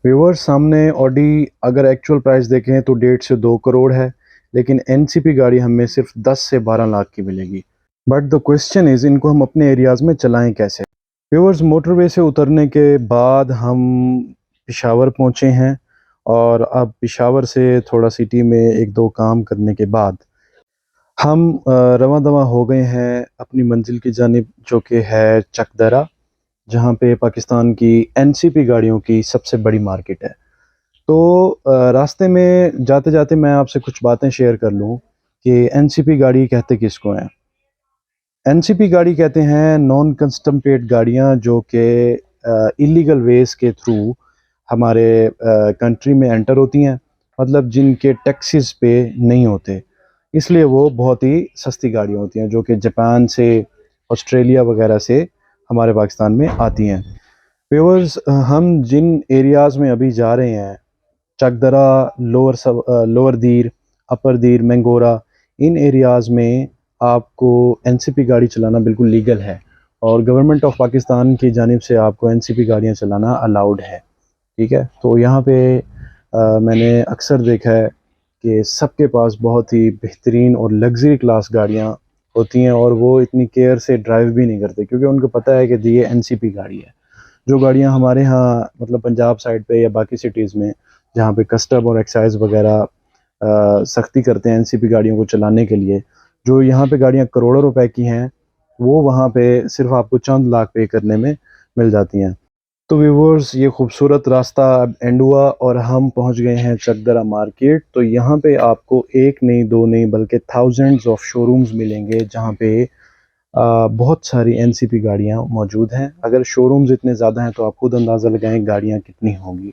Viewers, सामने Audi अगर actual price देखें तो 1.5 से 2 करोड़ है, लेकिन एनसीपी गाड़ी हमें सिर्फ 10 से 12 लाख की मिलेगी। बट द क्वेश्चन इज़, इनको हम अपने एरियाज़ में चलाएं कैसे। व्यूअर्स, मोटरवे से उतरने के बाद हम पेशावर पहुंचे हैं, और अब पेशावर से थोड़ा सिटी में एक दो काम करने के बाद हम रवां दवां हो गए हैं अपनी मंजिल की जानिब, जो कि है चकदरा, जहां पे पाकिस्तान की एनसीपी गाड़ियों की सबसे बड़ी मार्केट है। तो रास्ते में जाते जाते मैं आपसे कुछ बातें शेयर कर लूं कि एनसीपी गाड़ी कहते किसको हैं। एनसीपी गाड़ी कहते हैं नॉन कस्टम पेड गाड़ियां, जो कि इलीगल वेज के थ्रू हमारे कंट्री में एंटर होती हैं, मतलब जिनके टैक्सेस पे नहीं होते, इसलिए वो बहुत ही सस्ती गाड़ियाँ होती हैं, जो कि जापान से, ऑस्ट्रेलिया वगैरह से हमारे पाकिस्तान में आती हैं। व्यूअर्स, हम जिन एरियाज़ में अभी जा रहे हैं, चकदरा, लोअर दीर, अपर दीर, मैंगोरा, इन एरियाज़ में आपको एनसीपी गाड़ी चलाना बिल्कुल लीगल है, और गवर्नमेंट ऑफ पाकिस्तान की जानिब से आपको एनसीपी गाड़ियाँ चलाना अलाउड है। ठीक है, तो यहाँ पे मैंने अक्सर देखा है कि सबके पास बहुत ही बेहतरीन और लग्जरी क्लास गाड़ियाँ होती हैं, और वो इतनी केयर से ड्राइव भी नहीं करते, क्योंकि उनको पता है कि ये एनसीपी गाड़ी है। जो गाड़ियाँ हमारे यहाँ मतलब पंजाब साइड पे या बाकी सिटीज़ में, जहाँ पे कस्टम और एक्साइज वगैरह सख्ती करते हैं एनसीपी गाड़ियों को चलाने के लिए, जो यहाँ पे गाड़ियाँ करोड़ों रुपए की हैं, वो वहाँ पे सिर्फ आपको चंद लाख पे करने में मिल जाती हैं। तो व्यूवर्स, ये खूबसूरत रास्ता अब एंड हुआ और हम पहुँच गए हैं चकदरा मार्केट। तो यहाँ पे आपको एक नहीं, दो नहीं, बल्कि थाउजेंड्स ऑफ शोरूम्स मिलेंगे, जहाँ पे बहुत सारी एनसीपी गाड़ियाँ मौजूद हैं। अगर शोरूम्स इतने ज़्यादा हैं तो आप खुद अंदाज़ा लगाएं गाड़ियाँ कितनी होंगी।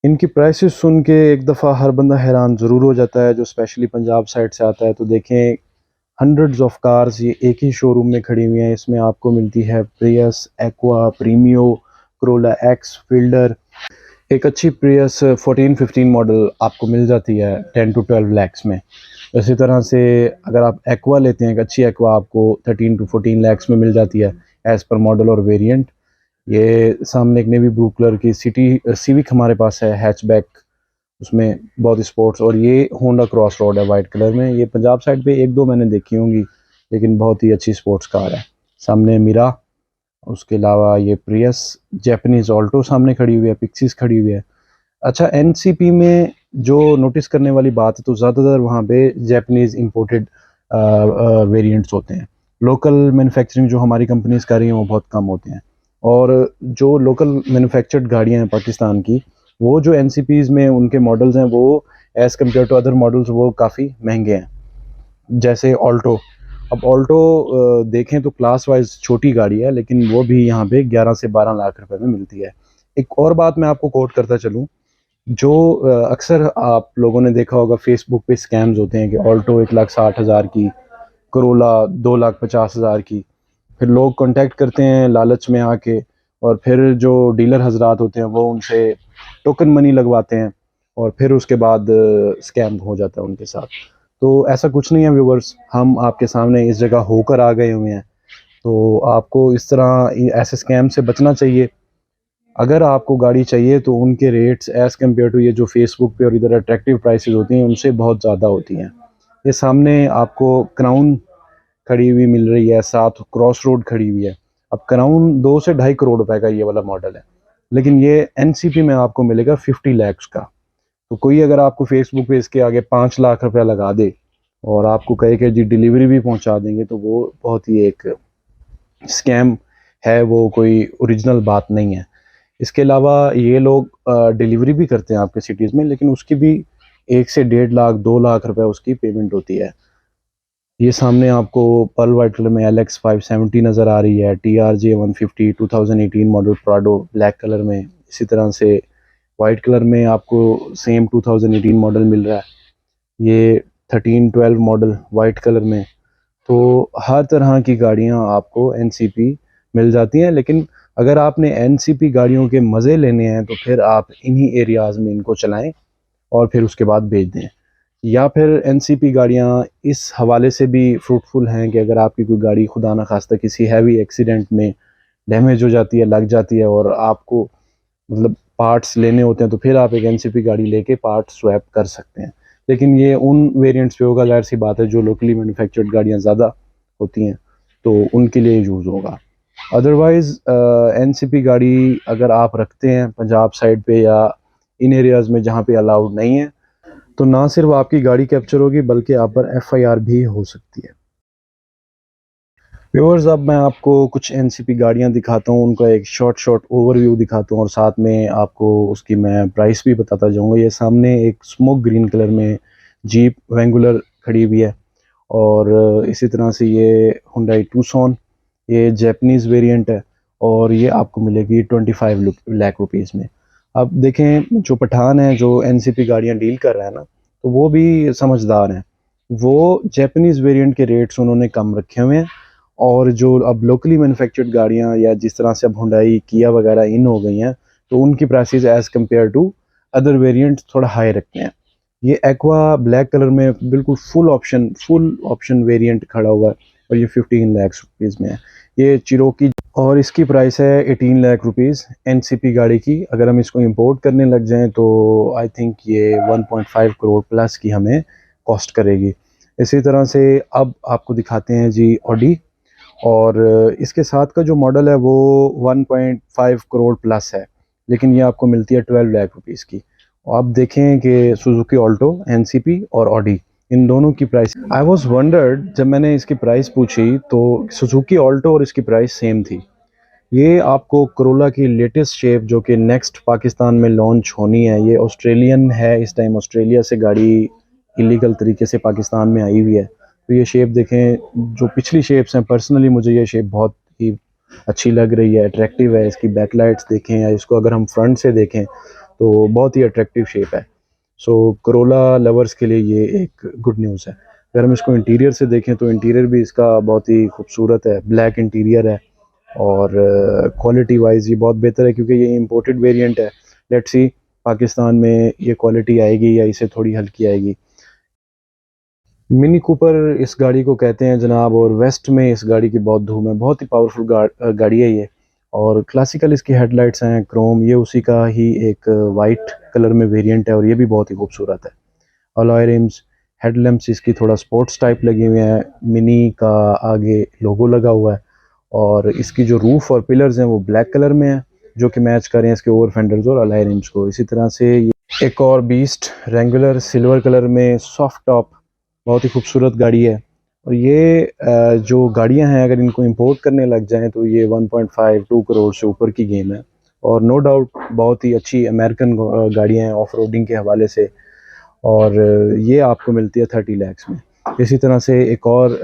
इनकी प्राइसेस सुन के एक दफ़ा हर बंदा हैरान ज़रूर हो जाता है, जो स्पेशली पंजाब साइड से आता है। तो देखें, हंड्रेड्स ऑफ कार्स ये एक ही शोरूम में खड़ी हुई हैं। इसमें आपको मिलती है Prius, Aqua, Premio, Corolla X, Fielder. एक अच्छी प्रियस 14-15 मॉडल आपको मिल जाती है 10 to 12 लैक्स में। इसी तरह से अगर आप एक्वा लेते हैं, एक अच्छी एक्वा आपको 13 to 14 लैक्स में मिल जाती है, एज़ पर मॉडल और वेरिएंट। ये सामने एक नेवी ब्लू कलर की सिटी सिविक हमारे पास है, हैचबैक, उसमें बहुत स्पोर्ट्स, और ये होंडा क्रॉस रोड है वाइट कलर में। ये पंजाब साइड पे एक दो मैंने देखी होंगी, लेकिन बहुत ही अच्छी स्पोर्ट्स कार है। सामने मिरा, उसके अलावा ये प्रियस, जैपनीज ऑल्टो सामने खड़ी हुई है, पिक्सिस खड़ी हुई है। अच्छा, एनसीपी में जो नोटिस करने वाली बात है, तो ज़्यादातर वहाँ पे जैपनीज इंपोर्टेड वेरिएंट्स होते हैं। लोकल मैन्युफैक्चरिंग जो हमारी कंपनीज कर रही हैं वो बहुत कम होते हैं, और जो लोकल मैन्युफैक्चर्ड गाड़ियाँ हैं पाकिस्तान की, वो जो एनसीपीज़ में उनके मॉडल्स हैं, वो as compare to other models वो काफ़ी महंगे हैं। जैसे ऑल्टो, अब ऑल्टो देखें तो क्लास वाइज छोटी गाड़ी है, लेकिन वो भी यहाँ पे 11 से 12 लाख रुपए में मिलती है। एक और बात मैं आपको कोट करता चलूँ, जो अक्सर आप लोगों ने देखा होगा फेसबुक पे स्कैम्स होते हैं कि ऑल्टो 1,60,000 की, करोला 2,50,000 की। फिर लोग कांटेक्ट करते हैं लालच में आके, और फिर जो डीलर हजरात होते हैं वो उनसे टोकन मनी लगवाते हैं, और फिर उसके बाद स्कैम हो जाता है उनके साथ। तो ऐसा कुछ नहीं है व्यूवर्स, हम आपके सामने इस जगह होकर आ गए हुए हैं। तो आपको इस तरह ऐसे स्कैम से बचना चाहिए। अगर आपको गाड़ी चाहिए तो उनके रेट्स एज़ कम्पेयर टू ये जो फेसबुक पे और इधर अट्रैक्टिव प्राइसेस होती हैं, उनसे बहुत ज़्यादा होती हैं। ये सामने आपको क्राउन खड़ी हुई मिल रही है, साथ क्रॉस रोड खड़ी हुई है। अब क्राउन 2 से 2.5 करोड़ रुपए का ये वाला मॉडल है, लेकिन ये एनसीपी में आपको मिलेगा 50 लैक्स का। तो कोई अगर आपको फेसबुक पे इसके आगे 5 लाख रुपया लगा दे और आपको कहे कि जी डिलीवरी भी पहुंचा देंगे, तो वो बहुत ही एक स्कैम है, वो कोई ओरिजिनल बात नहीं है। इसके अलावा ये लोग डिलीवरी भी करते हैं आपके सिटीज़ में, लेकिन उसकी भी 1 से 1.5 लाख 2 लाख रुपए उसकी पेमेंट होती है। ये सामने आपको पर्ल वाइट कलर में LX570 नज़र आ रही है, TRJ 150 2018 model Prado black colour में। इसी तरह से वाइट कलर में आपको सेम 2018 मॉडल मिल रहा है, ये 1312 मॉडल वाइट कलर में। तो हर तरह की गाड़ियां आपको एनसीपी मिल जाती हैं, लेकिन अगर आपने एनसीपी गाड़ियों के मज़े लेने हैं तो फिर आप इन्हीं एरियाज़ में इनको चलाएं, और फिर उसके बाद बेच दें। या फिर एनसीपी गाड़ियां इस हवाले से भी फ्रूटफुल हैं कि अगर आपकी कोई गाड़ी खुदा ना खास्ता किसी हैवी एक्सीडेंट में डैमेज हो जाती है, लग जाती है, और आपको मतलब पार्ट्स लेने होते हैं तो फिर आप एक एनसीपी गाड़ी लेके पार्ट स्वैप कर सकते हैं। लेकिन ये उन वेरिएंट्स पे होगा, ज़ाहिर सी बात है, जो लोकली मैन्युफैक्चर्ड गाड़ियाँ ज़्यादा होती हैं तो उनके लिए यूज़ होगा। अदरवाइज़ एनसीपी गाड़ी अगर आप रखते हैं पंजाब साइड पे या इन एरियाज़ में जहाँ पे अलाउड नहीं है, तो ना सिर्फ आपकी गाड़ी कैप्चर होगी बल्कि आप पर एफआईआर भी हो सकती है। व्यूअर्स, अब मैं आपको कुछ एनसीपी गाड़ियां दिखाता हूं, उनका एक शॉर्ट ओवरव्यू दिखाता हूं और साथ में आपको उसकी मैं प्राइस भी बताता जाऊंगा। ये सामने एक स्मोक ग्रीन कलर में जीप वैंगुलर खड़ी हुई है और इसी तरह से ये हुंडई टूसॉन, ये जैपनीज़ वेरिएंट है और ये आपको मिलेगी 25 लाख रुपीज़ में। अब देखें, जो पठान है जो एनसीपी गाड़ियां डील कर रहा है ना, तो वो भी समझदार हैं। वो जैपनीज़ वेरिएंट के रेट्स उन्होंने कम रखे हुए हैं और जो अब लोकली मैन्युफैक्चर्ड गाड़ियाँ या जिस तरह से अब हुंडई किया वगैरह इन हो गई हैं, तो उनकी prices as compare to other variant थोड़ा हाई रखते हैं। ये एक्वा ब्लैक कलर में बिल्कुल फुल ऑप्शन वेरिएंट खड़ा हुआ है और ये 15 लाख रुपीज़ में है। ये चिरोकी और इसकी प्राइस है 18 लाख रुपीज़ एनसीपी गाड़ी की। अगर हम इसको इंपोर्ट करने लग जाएं तो आई थिंक ये 1.5 करोड़ प्लस की हमें कॉस्ट करेगी। इसी तरह से अब आपको दिखाते हैं जी ऑडी, और इसके साथ का जो मॉडल है वो 1.5 करोड़ प्लस है, लेकिन ये आपको मिलती है 12 लाख रुपीज़ की। और आप देखें कि सुजुकी ऑल्टो, एनसीपी और ऑडी, इन दोनों की प्राइस, आई वाज वंडर्ड जब मैंने इसकी प्राइस पूछी तो सुजुकी ऑल्टो और इसकी प्राइस सेम थी। ये आपको करोला की लेटेस्ट शेप जो कि नेक्स्ट पाकिस्तान में लॉन्च होनी है, ये ऑस्ट्रेलियन है, इस टाइम ऑस्ट्रेलिया से गाड़ी इलीगल तरीके से पाकिस्तान में आई हुई है। तो ये शेप देखें, जो पिछली शेप्स हैं, पर्सनली मुझे ये शेप बहुत ही अच्छी लग रही है, अट्रैक्टिव है। इसकी बैकलाइट्स देखें या इसको अगर हम फ्रंट से देखें तो बहुत ही अट्रैक्टिव शेप है। सो करोला लवर्स के लिए ये एक गुड न्यूज़ है। अगर हम इसको इंटीरियर से देखें तो इंटीरियर भी इसका बहुत ही खूबसूरत है, ब्लैक इंटीरियर है और क्वालिटी वाइज ये बहुत बेहतर है क्योंकि ये इंपोर्टेड वेरिएंट है। लेट्स सी पाकिस्तान में ये क्वालिटी आएगी या इसे थोड़ी हल्की आएगी। मिनी कूपर इस गाड़ी को कहते हैं जनाब, और वेस्ट में इस गाड़ी की बहुत धूम है। बहुत ही पावरफुल गाड़ी है ये, और क्लासिकल इसकी हेडलाइट्स हैं क्रोम, ये उसी का ही एक वाइट कलर में वेरिएंट है और ये भी बहुत ही खूबसूरत है। अलॉय रिम्स, हेडलैम्प्स इसकी थोड़ा स्पोर्ट्स टाइप लगे हुए हैं, मिनी का आगे लोगो लगा हुआ है और इसकी जो रूफ और पिलर्स हैं वो ब्लैक कलर में है जो कि मैच कर रहे हैं इसके ओवर फेंडर्स और अलॉय रिम्स को। इसी तरह से ये एक और बीस्ट रेंगुलर सिल्वर कलर में सॉफ्ट टॉप, बहुत ही खूबसूरत गाड़ी है। और ये जो गाड़ियां हैं अगर इनको इंपोर्ट करने लग जाएं तो ये 1.5-2 करोड़ से ऊपर की गेम है और नो डाउट बहुत ही अच्छी अमेरिकन गाड़ियां हैं ऑफ रोडिंग के हवाले से, और ये आपको मिलती है 30 लैक्स में। इसी तरह से एक और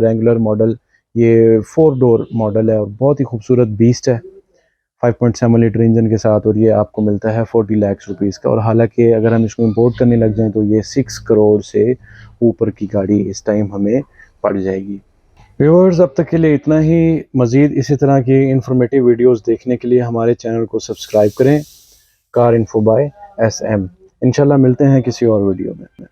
रेंगुलर मॉडल, ये 4 डोर मॉडल है और बहुत ही खूबसूरत बीस्ट है 5.7 लीटर इंजन के साथ, और ये आपको मिलता है 40 लाख रुपीज़ का। और हालांकि अगर हम इसको इंपोर्ट करने लग जाएं तो ये 6 करोड़ से ऊपर की गाड़ी इस टाइम हमें पड़ जाएगी। व्यूअर्स, अब तक के लिए इतना ही। मज़ीद इसी तरह की इंफॉर्मेटिव वीडियोस देखने के लिए हमारे चैनल को सब्सक्राइब करें, कार इन्फो बाय SM। इंशाल्लाह मिलते हैं किसी और वीडियो में।